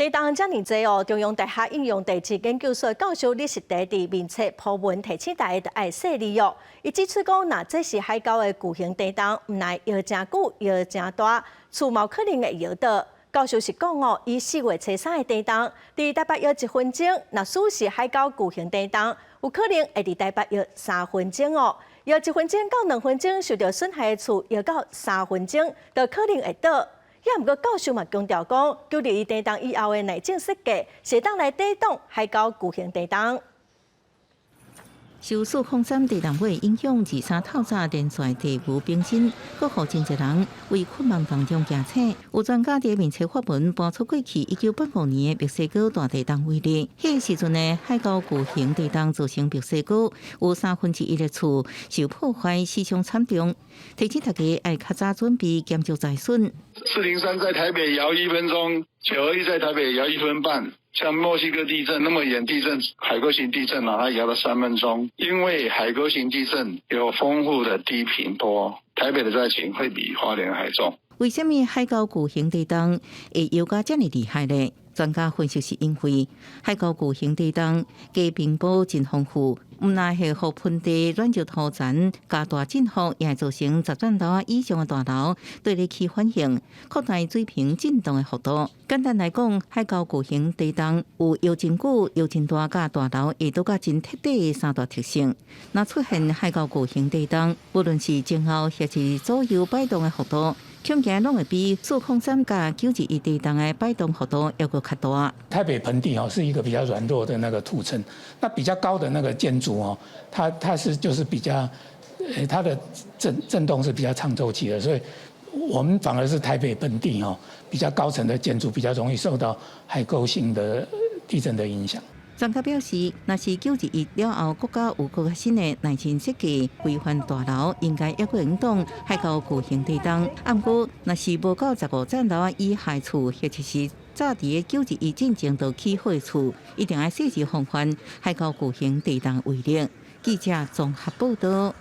地动遮尔济哦，中央大学应用地质研究所教授李实地伫面册铺文提醒大家着爱细腻哦。伊指出讲，若这是海沟的巨型地动，毋奈摇真久、摇真大，厝嘛有可能会摇倒。教授是讲哦，以4月初3的地动，伫台北摇1分钟，若属是海沟巨型地动，有可能会伫台北摇3分钟哦。摇1分钟到2分钟，受到损害的厝摇到3分钟，就可能会倒。也毋过，教授嘛强调讲，就伫伊地动以后的内政设计，是当来抵挡海沟巨型地动。受403地动尾影响，23透早连续地无冰心，阁互真侪人为困梦当中惊醒。有专家伫面册发文搬出过去1985年的墨西哥大地动为例，迄时阵的海沟巨型地动造成墨西哥有1/3的厝受破坏，死伤惨重。提醒大家要较早准备减少灾损。403在台北摇1分钟，921在台北摇1分半。像墨西哥地震那么远地震，海沟型地震它摇了3分钟。因为海沟型地震有丰富的低频波，台北的灾情会比花莲还重。为什么海沟巨型地动会摇到这么厉害呢？专家分析是因为海沟巨型地动地平波真丰富，毋奈系互盆地软石土层加大震幅，也会造成10层楼以上的大楼对地起反应，扩大水平震动的幅度。简单来讲，海沟巨型地动有摇真久、摇真大，甲大楼会倒甲真彻底的3大特性。若出现海沟巨型地动，无论是前后还是左右摆动的幅度，恐惊拢会比403加921地动的摆动幅度要较大。台北盆地是一个比较软弱的那个土层，那比较高的那个建筑它是就是比较，它的震动是比较长周期的，所以我们反而是台北本地比较高层的建筑比较容易受到海沟型的地震的影响。专家表示，若是911了后，国家有更新的耐震设计规范大楼，应该也会影响海沟巨型地动。不过，若是无到15层楼以下厝，或者是早伫911进前就起火的厝，一定要细致防范海沟巨型地动威力。记者综合报道。